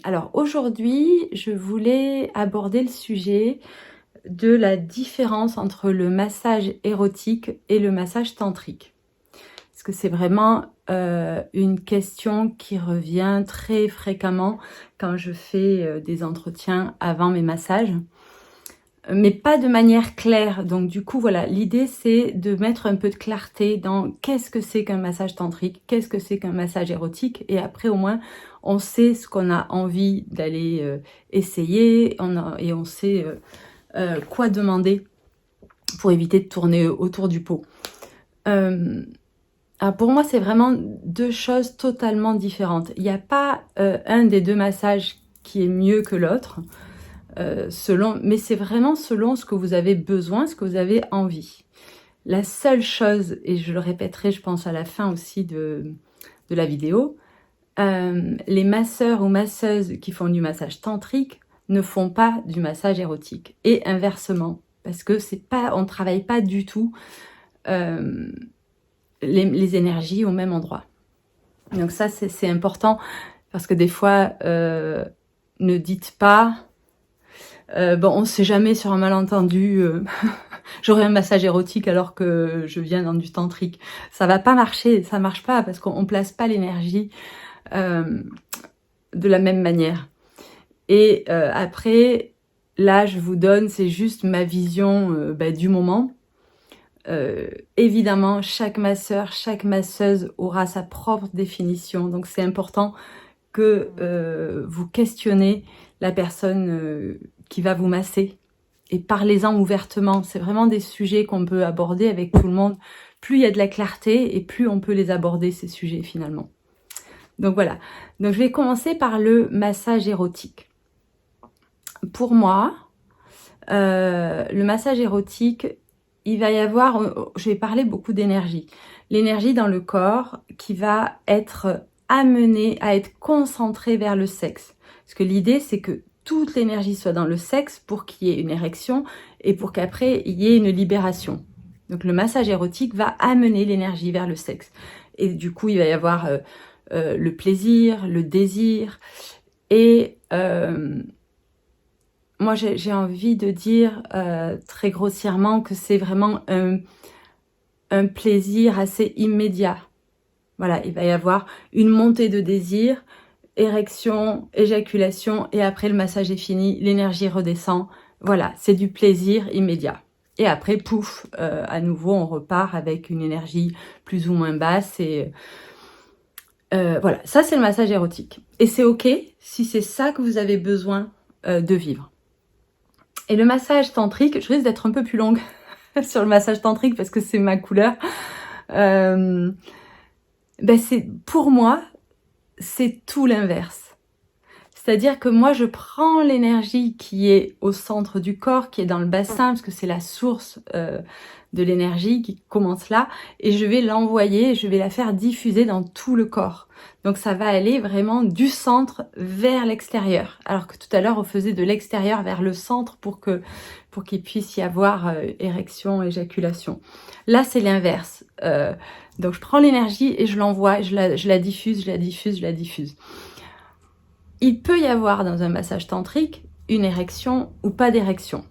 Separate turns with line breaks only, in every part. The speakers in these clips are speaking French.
Alors aujourd'hui, je voulais aborder le sujet de la différence entre le massage érotique et le massage tantrique. Parce que c'est vraiment une question qui revient très fréquemment quand je fais des entretiens avant mes massages, mais pas de manière claire. Donc du coup, voilà, l'idée c'est de mettre un peu de clarté dans qu'est-ce que c'est qu'un massage tantrique, qu'est-ce que c'est qu'un massage érotique, et après au moins on sait ce qu'on a envie d'aller essayer, et on sait quoi demander pour éviter de tourner autour du pot. Alors pour moi, c'est vraiment deux choses totalement différentes. Il n'y a pas un des deux massages qui est mieux que l'autre, mais c'est vraiment selon ce que vous avez besoin, ce que vous avez envie. La seule chose, et je le répéterai, je pense à la fin aussi de la vidéo, les masseurs ou masseuses qui font du massage tantrique ne font pas du massage érotique, et inversement, parce que on ne travaille pas du tout les énergies au même endroit. Donc ça, c'est important, parce que des fois, ne dites pas bon, on ne sait jamais sur un malentendu, j'aurai un massage érotique alors que je viens dans du tantrique. Ça va pas marcher, ça marche pas, parce qu'on place pas l'énergie de la même manière. Et après, là, je vous donne, c'est juste ma vision du moment. Évidemment, chaque masseur, chaque masseuse aura sa propre définition, donc c'est important que vous questionnez la personne qui va vous masser, et parlez-en ouvertement. C'est vraiment des sujets qu'on peut aborder avec tout le monde. Plus il y a de la clarté et plus on peut les aborder, ces sujets, finalement. Donc voilà, donc je vais commencer par le massage érotique. Pour moi, le massage érotique, il va y avoir, je vais parler beaucoup d'énergie. L'énergie dans le corps qui va être amenée à être concentrée vers le sexe. Parce que l'idée, c'est que toute l'énergie soit dans le sexe pour qu'il y ait une érection et pour qu'après, il y ait une libération. Donc le massage érotique va amener l'énergie vers le sexe. Et du coup, il va y avoir le plaisir, le désir. Et moi, j'ai envie de dire très grossièrement que c'est vraiment un plaisir assez immédiat. Voilà, il va y avoir une montée de désir, érection, éjaculation, et après le massage est fini, l'énergie redescend. Voilà, c'est du plaisir immédiat. Et après, pouf, à nouveau, on repart avec une énergie plus ou moins basse. Et voilà, ça c'est le massage érotique. Et c'est ok si c'est ça que vous avez besoin de vivre. Et le massage tantrique, je risque d'être un peu plus longue sur le massage tantrique parce que c'est ma couleur. Pour moi, c'est tout l'inverse. C'est-à-dire que moi, je prends l'énergie qui est au centre du corps, qui est dans le bassin, parce que c'est la source de l'énergie qui commence là, et je vais l'envoyer, je vais la faire diffuser dans tout le corps. Donc ça va aller vraiment du centre vers l'extérieur, alors que tout à l'heure, on faisait de l'extérieur vers le centre pour qu'il puisse y avoir érection, éjaculation. Là, c'est l'inverse. Donc je prends l'énergie et je l'envoie, je la diffuse, je la diffuse, je la diffuse. Il peut y avoir dans un massage tantrique une érection ou pas d'érection.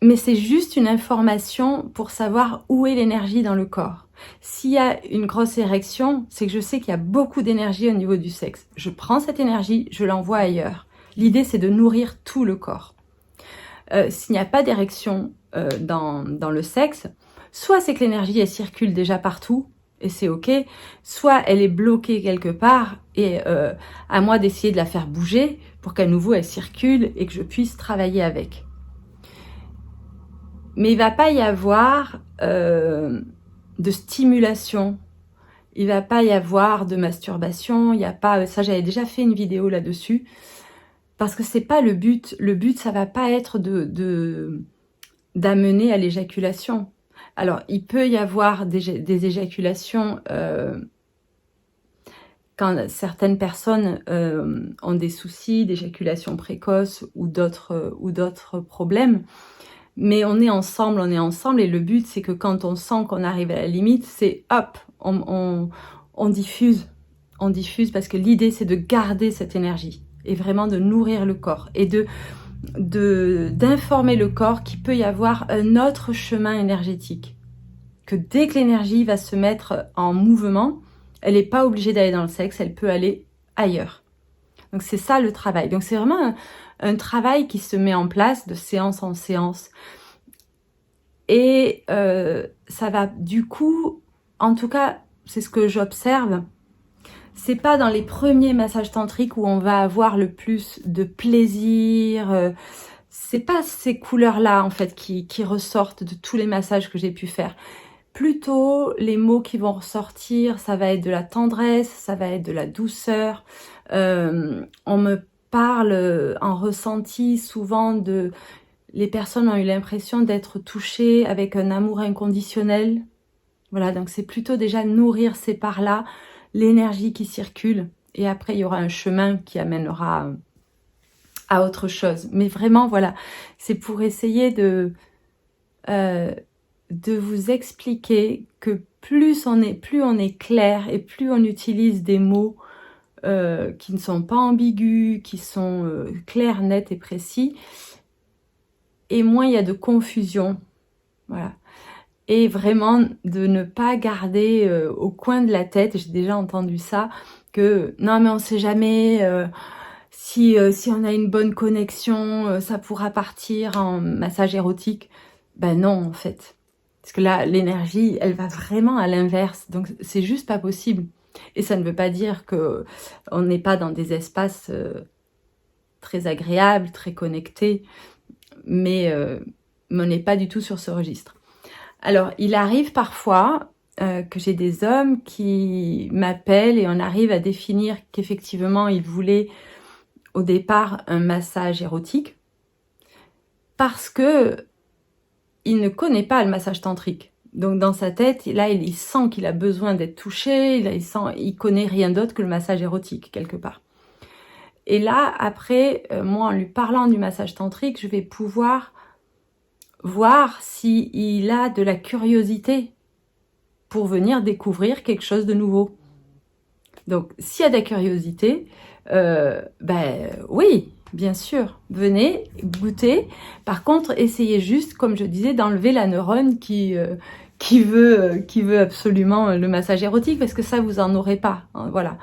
Mais c'est juste une information pour savoir où est l'énergie dans le corps. S'il y a une grosse érection, c'est que je sais qu'il y a beaucoup d'énergie au niveau du sexe. Je prends cette énergie, je l'envoie ailleurs. L'idée, c'est de nourrir tout le corps. S'il n'y a pas d'érection dans le sexe, soit c'est que l'énergie, elle circule déjà partout, et c'est ok, soit elle est bloquée quelque part, et à moi d'essayer de la faire bouger pour qu'à nouveau elle circule et que je puisse travailler avec. Mais il va pas y avoir de stimulation, il va pas y avoir de masturbation, il y a pas, ça j'avais déjà fait une vidéo là-dessus, parce que c'est pas le but. Le but, ça va pas être d'amener à l'éjaculation. Alors, il peut y avoir des éjaculations quand certaines personnes ont des soucis d'éjaculation précoce ou d'autres problèmes. Mais on est ensemble, et le but, c'est que quand on sent qu'on arrive à la limite, c'est hop, on diffuse, on diffuse parce que l'idée c'est de garder cette énergie et vraiment de nourrir le corps et d'informer le corps qu'il peut y avoir un autre chemin énergétique. Que dès que l'énergie va se mettre en mouvement, elle n'est pas obligée d'aller dans le sexe, elle peut aller ailleurs. Donc c'est ça le travail. Donc c'est vraiment un travail qui se met en place de séance en séance. Et ça va du coup, en tout cas, c'est ce que j'observe, c'est pas dans les premiers massages tantriques où on va avoir le plus de plaisir. C'est pas ces couleurs-là en fait qui ressortent de tous les massages que j'ai pu faire. Plutôt les mots qui vont ressortir, ça va être de la tendresse, ça va être de la douceur. On me parle en ressenti souvent de... Les personnes ont eu l'impression d'être touchées avec un amour inconditionnel. Voilà, donc c'est plutôt déjà nourrir ces parts-là, l'énergie qui circule. Et après, il y aura un chemin qui amènera à autre chose. Mais vraiment, voilà, c'est pour essayer de vous expliquer que plus on est clair et plus on utilise des mots qui ne sont pas ambigus, qui sont clairs, nets et précis, et moins il y a de confusion. Voilà. Et vraiment de ne pas garder au coin de la tête, j'ai déjà entendu ça, que non mais on sait jamais, si on a une bonne connexion, ça pourra partir en massage érotique. Ben non en fait. Parce que là, l'énergie, elle va vraiment à l'inverse. Donc c'est juste pas possible. Et ça ne veut pas dire que on n'est pas dans des espaces très agréables, très connectés, mais on n'est pas du tout sur ce registre. Alors, il arrive parfois que j'ai des hommes qui m'appellent et on arrive à définir qu'effectivement, ils voulaient au départ un massage érotique parce que il ne connaît pas le massage tantrique. Donc dans sa tête, là, il sent qu'il a besoin d'être touché, il connaît rien d'autre que le massage érotique, quelque part. Et là, après, moi, en lui parlant du massage tantrique, je vais pouvoir voir s'il a de la curiosité pour venir découvrir quelque chose de nouveau. Donc, s'il y a de la curiosité, oui, bien sûr, venez, goûtez. Par contre, essayez juste, comme je disais, d'enlever la neurone qui veut absolument le massage érotique, parce que ça, vous en aurez pas. Hein, voilà.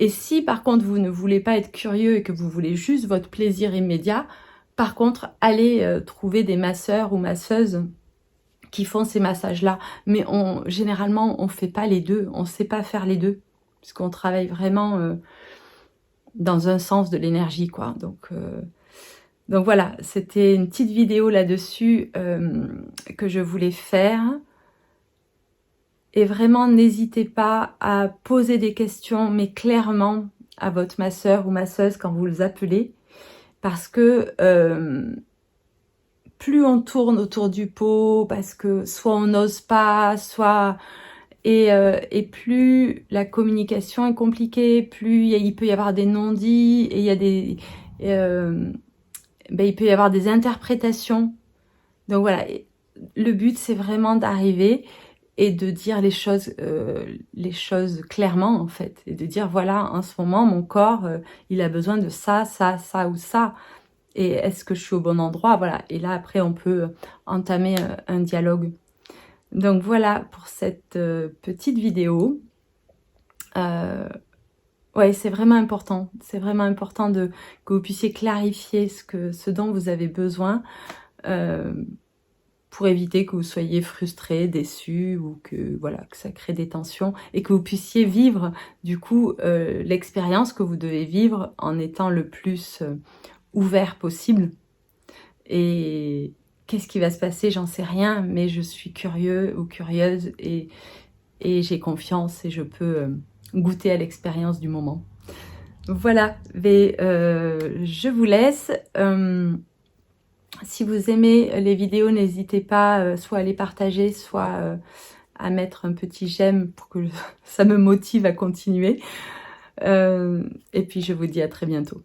Et si, par contre, vous ne voulez pas être curieux et que vous voulez juste votre plaisir immédiat, par contre, allez trouver des masseurs ou masseuses qui font ces massages-là. Mais généralement, on ne fait pas les deux. On ne sait pas faire les deux. Parce qu'on travaille vraiment dans un sens de l'énergie, quoi. Donc voilà, c'était une petite vidéo là-dessus que je voulais faire. Et vraiment, n'hésitez pas à poser des questions, mais clairement à votre masseur ou masseuse quand vous les appelez. Parce que plus on tourne autour du pot, parce que soit on n'ose pas, soit... Et plus la communication est compliquée, plus il peut y avoir des non-dits, et il peut y avoir des interprétations. Donc voilà, le but c'est vraiment d'arriver et de dire les choses clairement en fait. Et de dire voilà, en ce moment mon corps, il a besoin de ça, ça, ça ou ça. Et est-ce que je suis au bon endroit? Voilà. Et là après on peut entamer un dialogue. Donc voilà pour cette petite vidéo. Ouais, c'est vraiment important. C'est vraiment important que vous puissiez clarifier ce dont vous avez besoin pour éviter que vous soyez frustré, déçu ou que ça crée des tensions et que vous puissiez vivre du coup l'expérience que vous devez vivre en étant le plus ouvert possible. Et qu'est-ce qui va se passer? J'en sais rien, mais je suis curieux ou curieuse et j'ai confiance et je peux goûter à l'expérience du moment. Voilà, mais je vous laisse. Si vous aimez les vidéos, n'hésitez pas soit à les partager, soit à mettre un petit j'aime pour que ça me motive à continuer. Et puis je vous dis à très bientôt.